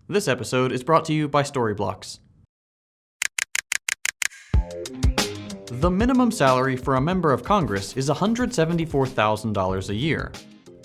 This episode is brought to you by Storyblocks. The minimum salary for a member of Congress is $174,000 a year.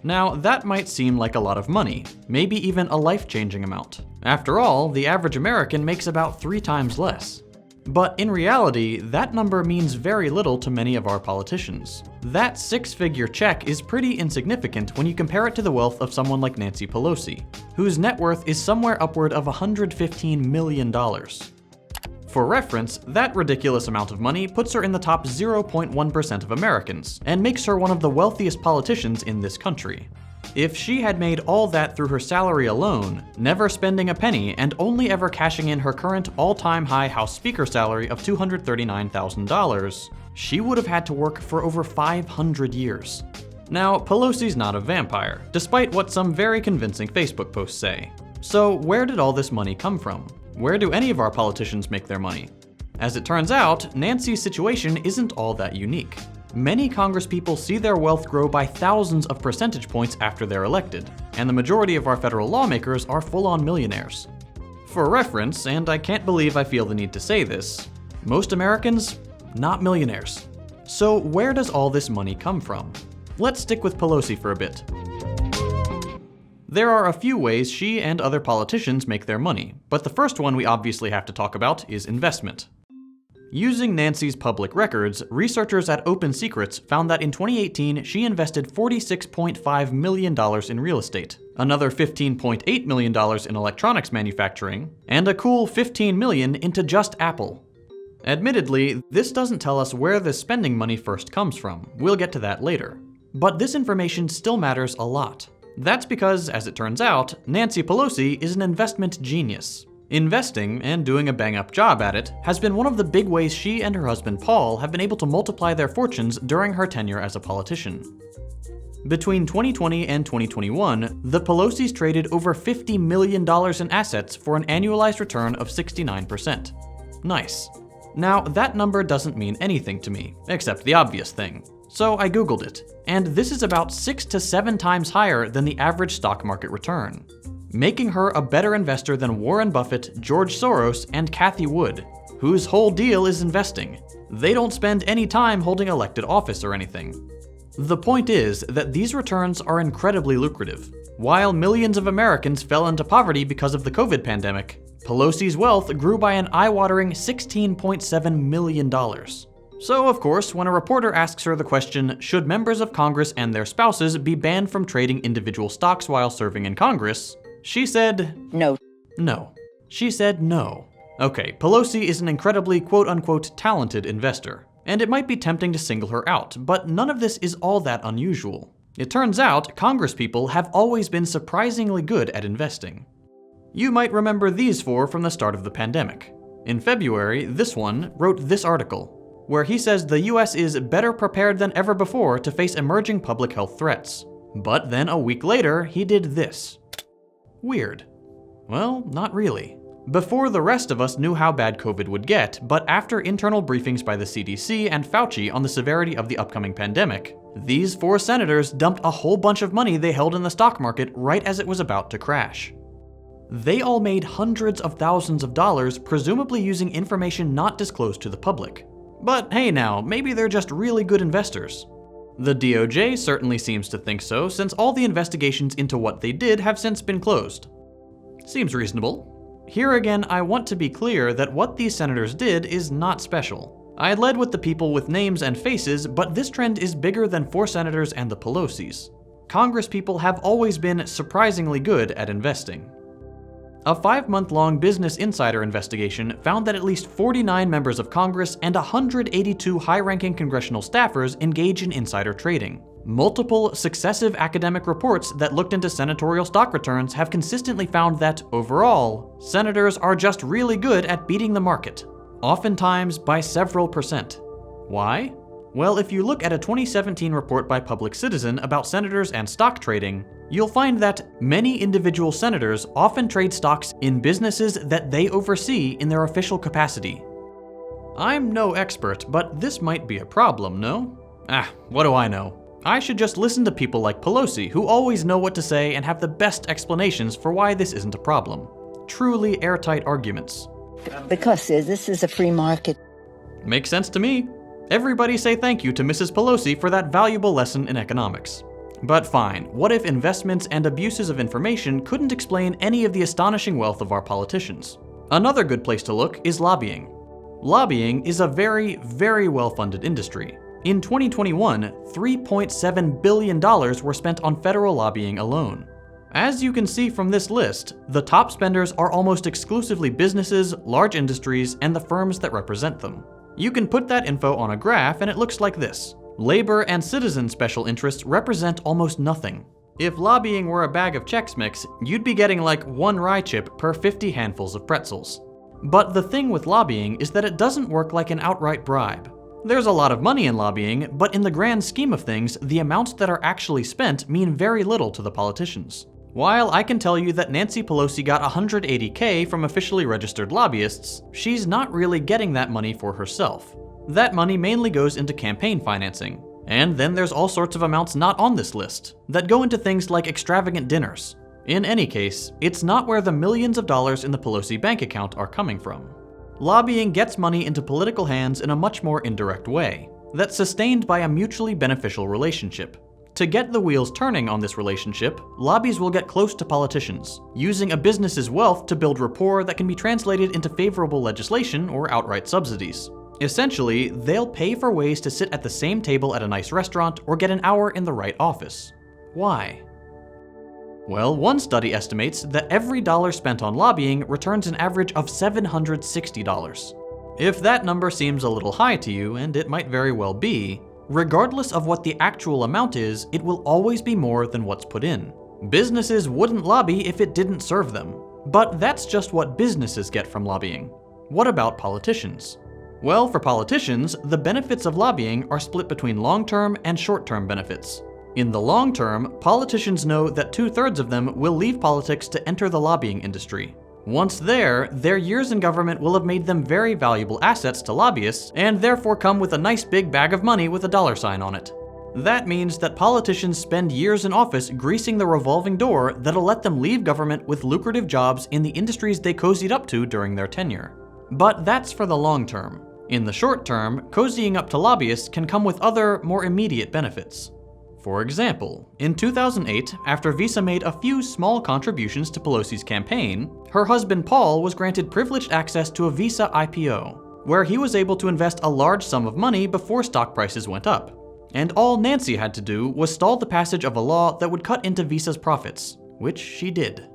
Now, that might seem like a lot of money, maybe even a life-changing amount. After all, the average American makes about 3 times less. But in reality, that number means very little to many of our politicians. That 6-figure check is pretty insignificant when you compare it to the wealth of someone like Nancy Pelosi, whose net worth is somewhere upward of $115 million. For reference, that ridiculous amount of money puts her in the top 0.1% of Americans, and makes her one of the wealthiest politicians in this country. If she had made all that through her salary alone, never spending a penny and only ever cashing in her current all-time high House Speaker salary of $239,000, she would have had to work for over 500 years. Now, Pelosi's not a vampire, despite what some very convincing Facebook posts say. So where did all this money come from? Where do any of our politicians make their money? As it turns out, Nancy's situation isn't all that unique. Many congresspeople see their wealth grow by thousands of percentage points after they're elected, and the majority of our federal lawmakers are full-on millionaires. For reference, and I can't believe I feel the need to say this, most Americans, not millionaires. So where does all this money come from? Let's stick with Pelosi for a bit. There are a few ways she and other politicians make their money, but the first one we obviously have to talk about is investment. Using Nancy's public records, researchers at Open Secrets found that in 2018 she invested $46.5 million in real estate, another $15.8 million in electronics manufacturing, and a cool $15 million into just Apple. Admittedly, this doesn't tell us where this spending money first comes from. We'll get to that later. But this information still matters a lot. That's because, as it turns out, Nancy Pelosi is an investment genius. Investing, and doing a bang-up job at it, has been one of the big ways she and her husband Paul have been able to multiply their fortunes during her tenure as a politician. Between 2020 and 2021, the Pelosi's traded over $50 million in assets for an annualized return of 69%. Nice. Now, that number doesn't mean anything to me, except the obvious thing. So I googled it, and this is about 6 to 7 times higher than the average stock market return, making her a better investor than Warren Buffett, George Soros, and Cathie Wood, whose whole deal is investing. They don't spend any time holding elected office or anything. The point is that these returns are incredibly lucrative. While millions of Americans fell into poverty because of the COVID pandemic, Pelosi's wealth grew by an eye-watering $16.7 million. So, of course, when a reporter asks her the question, should members of Congress and their spouses be banned from trading individual stocks while serving in Congress, she said, No. No. She said no. Okay, Pelosi is an incredibly quote-unquote talented investor, and it might be tempting to single her out, but none of this is all that unusual. It turns out, congresspeople have always been surprisingly good at investing. You might remember these 4 from the start of the pandemic. In February, this one wrote this article, where he says the US is better prepared than ever before to face emerging public health threats. But then a week later, he did this. Weird. Well, not really. Before the rest of us knew how bad COVID would get, but after internal briefings by the CDC and Fauci on the severity of the upcoming pandemic, these 4 senators dumped a whole bunch of money they held in the stock market right as it was about to crash. They all made hundreds of thousands of dollars, presumably using information not disclosed to the public. But hey now, maybe they're just really good investors. The DOJ certainly seems to think so, since all the investigations into what they did have since been closed. Seems reasonable. Here again, I want to be clear that what these senators did is not special. I led with the people with names and faces, but this trend is bigger than 4 senators and the Pelosi's. Congresspeople have always been surprisingly good at investing. A 5-month-long Business Insider investigation found that at least 49 members of Congress and 182 high-ranking congressional staffers engage in insider trading. Multiple successive academic reports that looked into senatorial stock returns have consistently found that, overall, senators are just really good at beating the market, oftentimes by several percent. Why? Well, if you look at a 2017 report by Public Citizen about senators and stock trading, you'll find that many individual senators often trade stocks in businesses that they oversee in their official capacity. I'm no expert, but this might be a problem, no? What do I know? I should just listen to people like Pelosi, who always know what to say and have the best explanations for why this isn't a problem. truly airtight arguments. Because this is a free market. Makes sense to me. Everybody say thank you to Mrs. Pelosi for that valuable lesson in economics. But fine, what if investments and abuses of information couldn't explain any of the astonishing wealth of our politicians? Another good place to look is lobbying. Lobbying is a very, very well-funded industry. In 2021, $3.7 billion were spent on federal lobbying alone. As you can see from this list, the top spenders are almost exclusively businesses, large industries, and the firms that represent them. You can put that info on a graph and it looks like this. Labor and citizen special interests represent almost nothing. If lobbying were a bag of Chex Mix, you'd be getting like 1 rye chip per 50 handfuls of pretzels. But the thing with lobbying is that it doesn't work like an outright bribe. There's a lot of money in lobbying, but in the grand scheme of things, the amounts that are actually spent mean very little to the politicians. While I can tell you that Nancy Pelosi got $180K from officially registered lobbyists, she's not really getting that money for herself. That money mainly goes into campaign financing. And then there's all sorts of amounts not on this list, that go into things like extravagant dinners. In any case, it's not where the millions of dollars in the Pelosi bank account are coming from. Lobbying gets money into political hands in a much more indirect way, that's sustained by a mutually beneficial relationship. To get the wheels turning on this relationship, lobbies will get close to politicians, using a business's wealth to build rapport that can be translated into favorable legislation or outright subsidies. Essentially, they'll pay for ways to sit at the same table at a nice restaurant or get an hour in the right office. Why? Well, one study estimates that every dollar spent on lobbying returns an average of $760. If that number seems a little high to you, and it might very well be, regardless of what the actual amount is, it will always be more than what's put in. Businesses wouldn't lobby if it didn't serve them. But that's just what businesses get from lobbying. What about politicians? Well, for politicians, the benefits of lobbying are split between long-term and short-term benefits. In the long term, politicians know that 2/3 of them will leave politics to enter the lobbying industry. Once there, their years in government will have made them very valuable assets to lobbyists, and therefore come with a nice big bag of money with a dollar sign on it. That means that politicians spend years in office greasing the revolving door that'll let them leave government with lucrative jobs in the industries they cozied up to during their tenure. But that's for the long term. In the short term, cozying up to lobbyists can come with other, more immediate benefits. For example, in 2008, after Visa made a few small contributions to Pelosi's campaign, her husband Paul was granted privileged access to a Visa IPO, where he was able to invest a large sum of money before stock prices went up. And all Nancy had to do was stall the passage of a law that would cut into Visa's profits, which she did.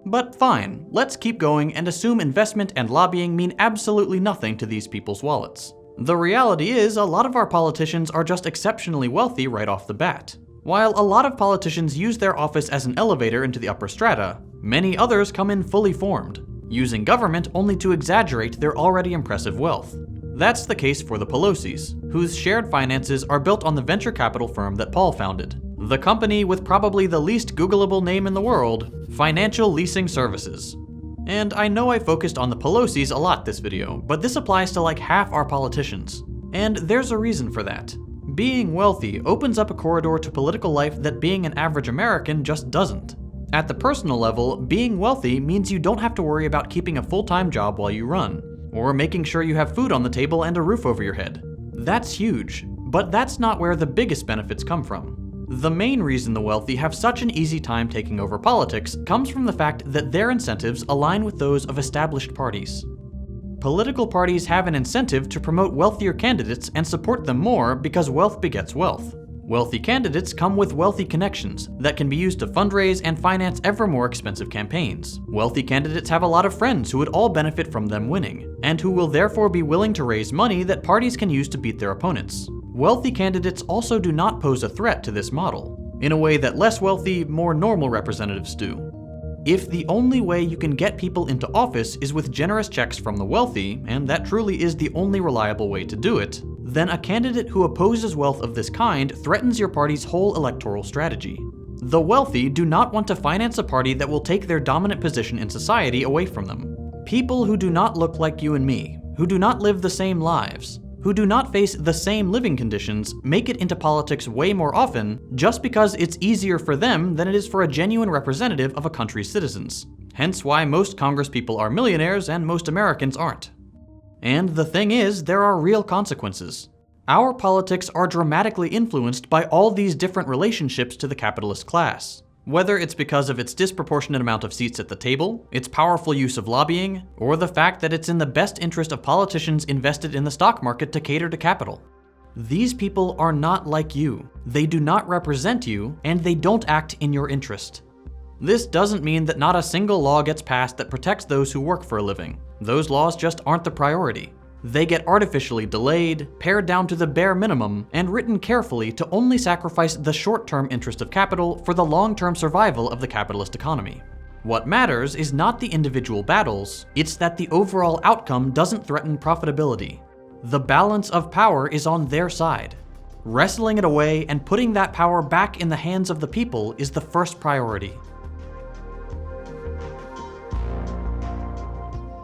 But fine, let's keep going and assume investment and lobbying mean absolutely nothing to these people's wallets. The reality is, a lot of our politicians are just exceptionally wealthy right off the bat. While a lot of politicians use their office as an elevator into the upper strata, many others come in fully formed, using government only to exaggerate their already impressive wealth. That's the case for the Pelosis, whose shared finances are built on the venture capital firm that Paul founded. The company with probably the least Googleable name in the world, Financial Leasing Services. And I know I focused on the Pelosis a lot this video, but this applies to like half our politicians. And there's a reason for that. Being wealthy opens up a corridor to political life that being an average American just doesn't. At the personal level, being wealthy means you don't have to worry about keeping a full-time job while you run, or making sure you have food on the table and a roof over your head. That's huge, but that's not where the biggest benefits come from. The main reason the wealthy have such an easy time taking over politics comes from the fact that their incentives align with those of established parties. Political parties have an incentive to promote wealthier candidates and support them more because wealth begets wealth. Wealthy candidates come with wealthy connections that can be used to fundraise and finance ever more expensive campaigns. Wealthy candidates have a lot of friends who would all benefit from them winning, and who will therefore be willing to raise money that parties can use to beat their opponents. Wealthy candidates also do not pose a threat to this model, in a way that less wealthy, more normal representatives do. If the only way you can get people into office is with generous checks from the wealthy, and that truly is the only reliable way to do it, then a candidate who opposes wealth of this kind threatens your party's whole electoral strategy. The wealthy do not want to finance a party that will take their dominant position in society away from them. People who do not look like you and me, who do not live the same lives, who do not face the same living conditions make it into politics way more often just because it's easier for them than it is for a genuine representative of a country's citizens. Hence why most Congresspeople are millionaires and most Americans aren't. And the thing is, there are real consequences. Our politics are dramatically influenced by all these different relationships to the capitalist class. Whether it's because of its disproportionate amount of seats at the table, its powerful use of lobbying, or the fact that it's in the best interest of politicians invested in the stock market to cater to capital. These people are not like you. They do not represent you, and they don't act in your interest. This doesn't mean that not a single law gets passed that protects those who work for a living. Those laws just aren't the priority. They get artificially delayed, pared down to the bare minimum, and written carefully to only sacrifice the short-term interest of capital for the long-term survival of the capitalist economy. What matters is not the individual battles, it's that the overall outcome doesn't threaten profitability. The balance of power is on their side. Wrestling it away and putting that power back in the hands of the people is the first priority.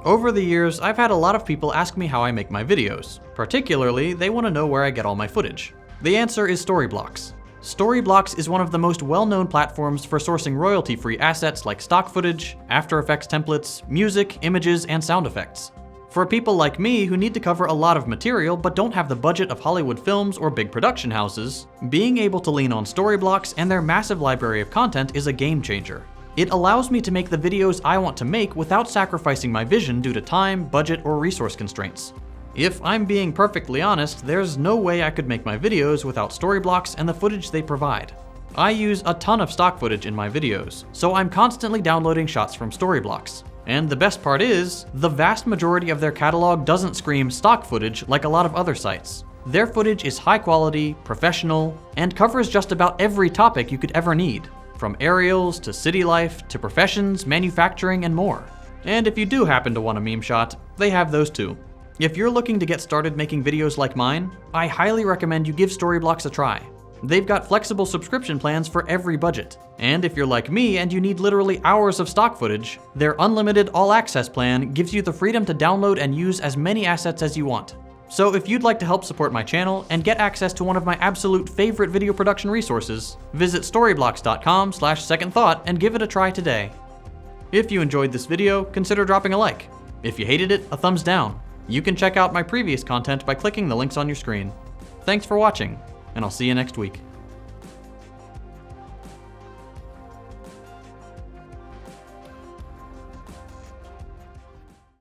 Over the years, I've had a lot of people ask me how I make my videos. Particularly, they want to know where I get all my footage. The answer is Storyblocks. Storyblocks is one of the most well-known platforms for sourcing royalty-free assets like stock footage, After Effects templates, music, images, and sound effects. For people like me who need to cover a lot of material but don't have the budget of Hollywood films or big production houses, being able to lean on Storyblocks and their massive library of content is a game changer. It allows me to make the videos I want to make without sacrificing my vision due to time, budget, or resource constraints. If I'm being perfectly honest, there's no way I could make my videos without Storyblocks and the footage they provide. I use a ton of stock footage in my videos, so I'm constantly downloading shots from Storyblocks. And the best part is, the vast majority of their catalog doesn't scream stock footage like a lot of other sites. Their footage is high quality, professional, and covers just about every topic you could ever need. From aerials, to city life, to professions, manufacturing, and more. And if you do happen to want a meme shot, they have those too. If you're looking to get started making videos like mine, I highly recommend you give Storyblocks a try. They've got flexible subscription plans for every budget. And if you're like me and you need literally hours of stock footage, their unlimited all-access plan gives you the freedom to download and use as many assets as you want. So if you'd like to help support my channel and get access to one of my absolute favorite video production resources, visit storyblocks.com/secondthought and give it a try today. If you enjoyed this video, consider dropping a like. If you hated it, a thumbs down. You can check out my previous content by clicking the links on your screen. Thanks for watching, and I'll see you next week.